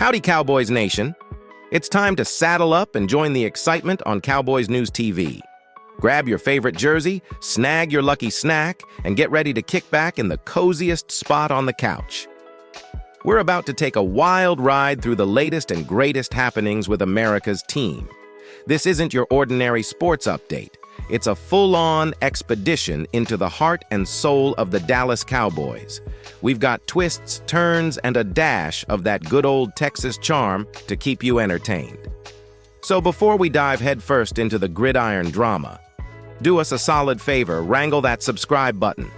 Howdy, Cowboys Nation. It's time to saddle up and join the excitement on Cowboys News TV. Grab your favorite jersey, snag your lucky snack, and get ready to kick back in the coziest spot on the couch. We're about to take a wild ride through the latest and greatest happenings with America's team. This isn't your ordinary sports update. It's a full-on expedition into the heart and soul of the Dallas Cowboys. We've got twists, turns, and a dash of that good old Texas charm to keep you entertained. So before we dive headfirst into the gridiron drama, do us a solid favor, wrangle that subscribe button.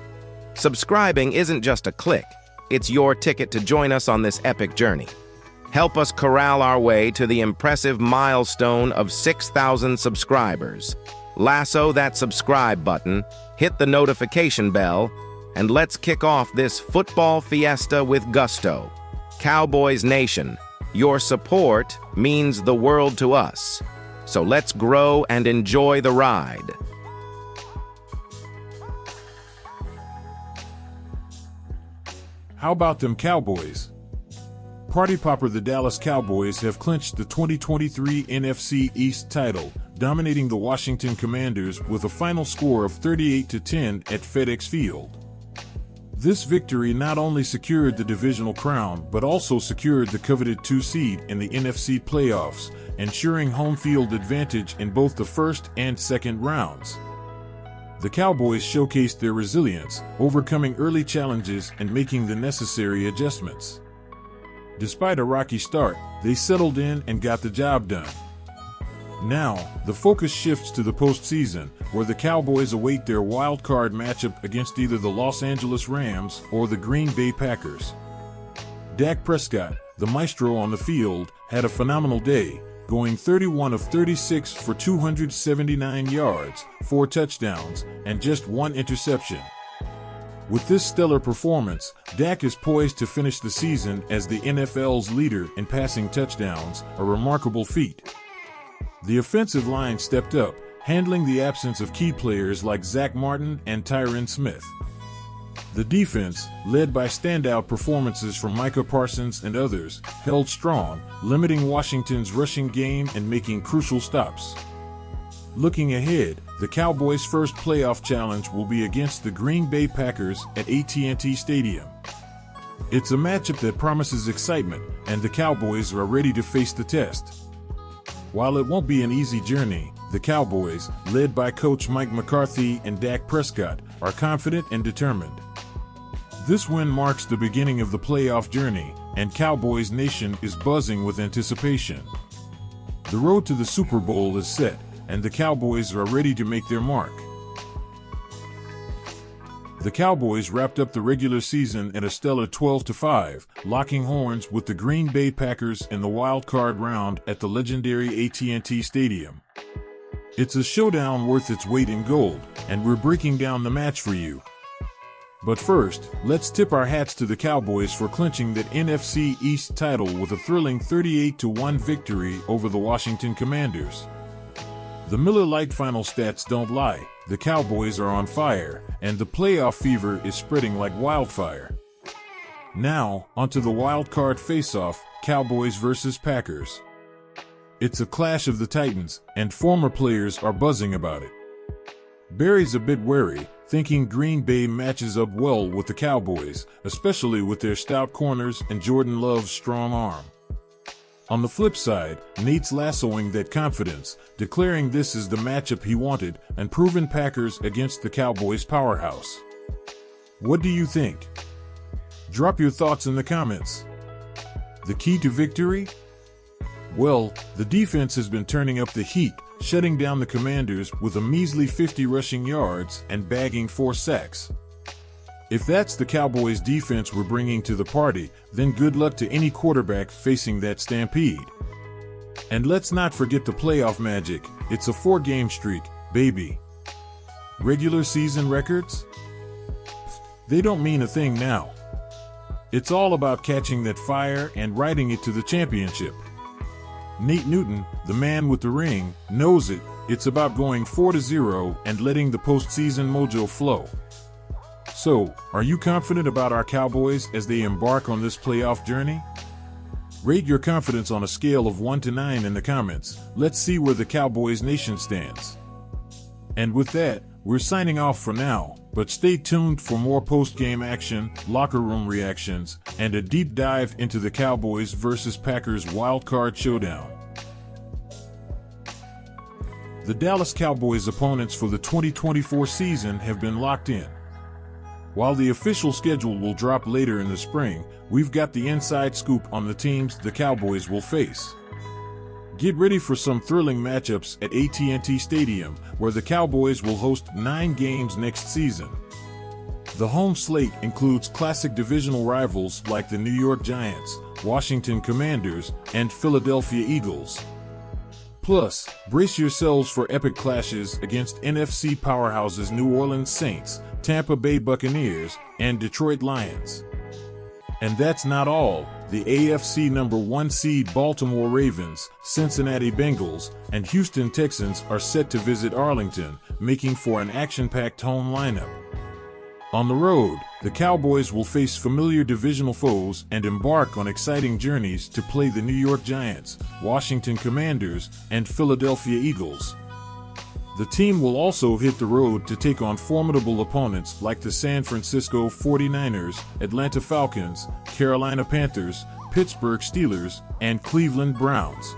Subscribing isn't just a click, it's your ticket to join us on this epic journey. Help us corral our way to the impressive milestone of 6,000 subscribers. Lasso that subscribe button, hit the notification bell, and let's kick off this football fiesta with gusto. Cowboys Nation, your support means the world to us. So let's grow and enjoy the ride. How about them Cowboys? Party popper, the Dallas Cowboys have clinched the 2023 NFC East title, dominating the Washington Commanders with a final score of 38-10 at FedEx Field. This victory not only secured the divisional crown, but also secured the coveted 2 seed in the NFC playoffs, ensuring home field advantage in both the first and second rounds. The Cowboys showcased their resilience, overcoming early challenges and making the necessary adjustments. Despite a rocky start, they settled in and got the job done. Now, the focus shifts to the postseason, where the Cowboys await their wild card matchup against either the Los Angeles Rams or the Green Bay Packers. Dak Prescott, the maestro on the field, had a phenomenal day, going 31 of 36 for 279 yards, 4 touchdowns, and just 1 interception. With this stellar performance, Dak is poised to finish the season as the NFL's leader in passing touchdowns, a remarkable feat. The offensive line stepped up, handling the absence of key players like Zach Martin and Tyron Smith. The defense, led by standout performances from Micah Parsons and others, held strong, limiting Washington's rushing game and making crucial stops. Looking ahead, the Cowboys' first playoff challenge will be against the Green Bay Packers at AT&T Stadium. It's a matchup that promises excitement, and the Cowboys are ready to face the test. While it won't be an easy journey, the Cowboys, led by Coach Mike McCarthy and Dak Prescott, are confident and determined. This win marks the beginning of the playoff journey, and Cowboys Nation is buzzing with anticipation. The road to the Super Bowl is set, and the Cowboys are ready to make their mark. The Cowboys wrapped up the regular season at a stellar 12-5, locking horns with the Green Bay Packers in the wild card round at the legendary AT&T Stadium. It's a showdown worth its weight in gold, and we're breaking down the match for you. But first, let's tip our hats to the Cowboys for clinching that NFC East title with a thrilling 38-1 victory over the Washington Commanders. The Miller Lite final stats don't lie. The Cowboys are on fire, and the playoff fever is spreading like wildfire. Now, onto the wild card face-off, Cowboys versus Packers. It's a clash of the Titans, and former players are buzzing about it. Barry's a bit wary, thinking Green Bay matches up well with the Cowboys, especially with their stout corners and Jordan Love's strong arm. On the flip side, Nate's lassoing that confidence, declaring this is the matchup he wanted, and proven Packers against the Cowboys powerhouse. What do you think? Drop your thoughts in the comments. The key to victory? Well, the defense has been turning up the heat, shutting down the Commanders with a measly 50 rushing yards and bagging 4 sacks. If that's the Cowboys defense we're bringing to the party, then good luck to any quarterback facing that stampede. And let's not forget the playoff magic. It's a 4-game streak, baby. Regular season records? They don't mean a thing now. It's all about catching that fire and riding it to the championship. Nate Newton, the man with the ring, knows it. It's about going 4-0 and letting the postseason mojo flow. So, are you confident about our Cowboys as they embark on this playoff journey? Rate your confidence on a scale of 1 to 9 in the comments. Let's see where the Cowboys Nation stands. And with that, we're signing off for now, but stay tuned for more post-game action, locker room reactions, and a deep dive into the Cowboys vs. Packers wildcard showdown. The Dallas Cowboys opponents for the 2024 season have been locked in. While the official schedule will drop later in the spring, we've got the inside scoop on the teams the Cowboys will face. Get ready for some thrilling matchups at AT&T Stadium, where the Cowboys will host 9 games next season. The home slate includes classic divisional rivals like the New York Giants, Washington Commanders, and Philadelphia Eagles. Plus, brace yourselves for epic clashes against NFC powerhouses New Orleans Saints, Tampa Bay Buccaneers, and Detroit Lions. And that's not all. The AFC number 1 seed Baltimore Ravens, Cincinnati Bengals, and Houston Texans are set to visit Arlington, making for an action-packed home lineup. On the road, the Cowboys will face familiar divisional foes and embark on exciting journeys to play the New York Giants, Washington Commanders, and Philadelphia Eagles. The team will also hit the road to take on formidable opponents like the San Francisco 49ers, Atlanta Falcons, Carolina Panthers, Pittsburgh Steelers, and Cleveland Browns.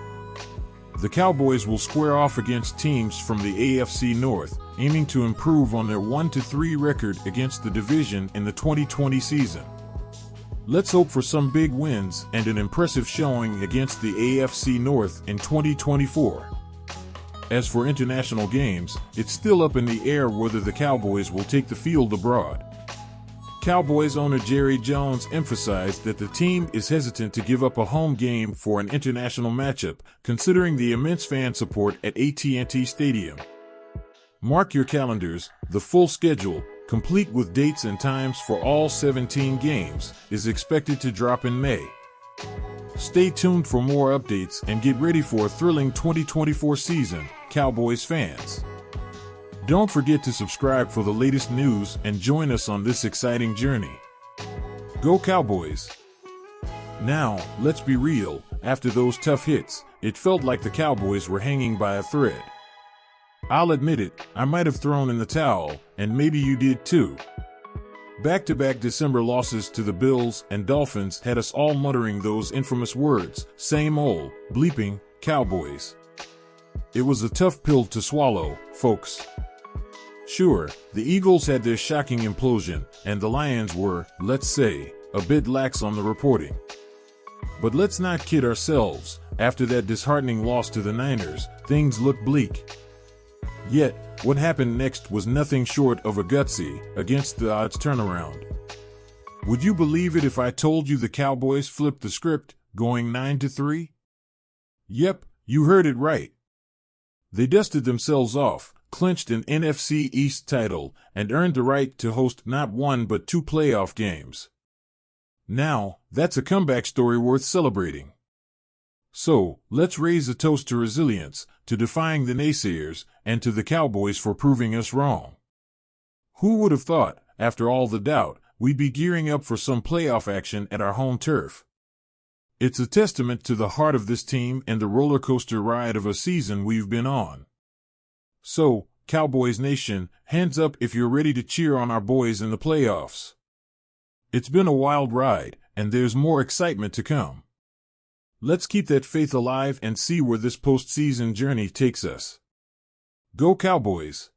The Cowboys will square off against teams from the AFC North, aiming to improve on their 1-3 record against the division in the 2020 season. Let's hope for some big wins and an impressive showing against the AFC North in 2024. As for international games, it's still up in the air whether the Cowboys will take the field abroad. Cowboys owner Jerry Jones emphasized that the team is hesitant to give up a home game for an international matchup, considering the immense fan support at AT&T Stadium. Mark your calendars, the full schedule, complete with dates and times for all 17 games, is expected to drop in May. Stay tuned for more updates and get ready for a thrilling 2024 season, Cowboys fans. Don't forget to subscribe for the latest news and join us on this exciting journey. Go Cowboys! Now, let's be real, after those tough hits, it felt like the Cowboys were hanging by a thread. I'll admit it, I might have thrown in the towel, and maybe you did too. Back-to-back December losses to the Bills and Dolphins had us all muttering those infamous words, same old, bleeping, Cowboys. It was a tough pill to swallow, folks. Sure, the Eagles had their shocking implosion, and the Lions were, let's say, a bit lax on the reporting. But let's not kid ourselves, after that disheartening loss to the Niners, things looked bleak. Yet, what happened next was nothing short of a gutsy, against the odds turnaround. Would you believe it if I told you the Cowboys flipped the script, going 9-3? Yep, you heard it right. They dusted themselves off, clinched an NFC East title, and earned the right to host not 1 but 2 playoff games. Now, that's a comeback story worth celebrating. So, let's raise a toast to resilience, to defying the naysayers, and to the Cowboys for proving us wrong. Who would have thought, after all the doubt, we'd be gearing up for some playoff action at our home turf? It's a testament to the heart of this team and the roller coaster ride of a season we've been on. So, Cowboys Nation, hands up if you're ready to cheer on our boys in the playoffs. It's been a wild ride, and there's more excitement to come. Let's keep that faith alive and see where this postseason journey takes us. Go Cowboys!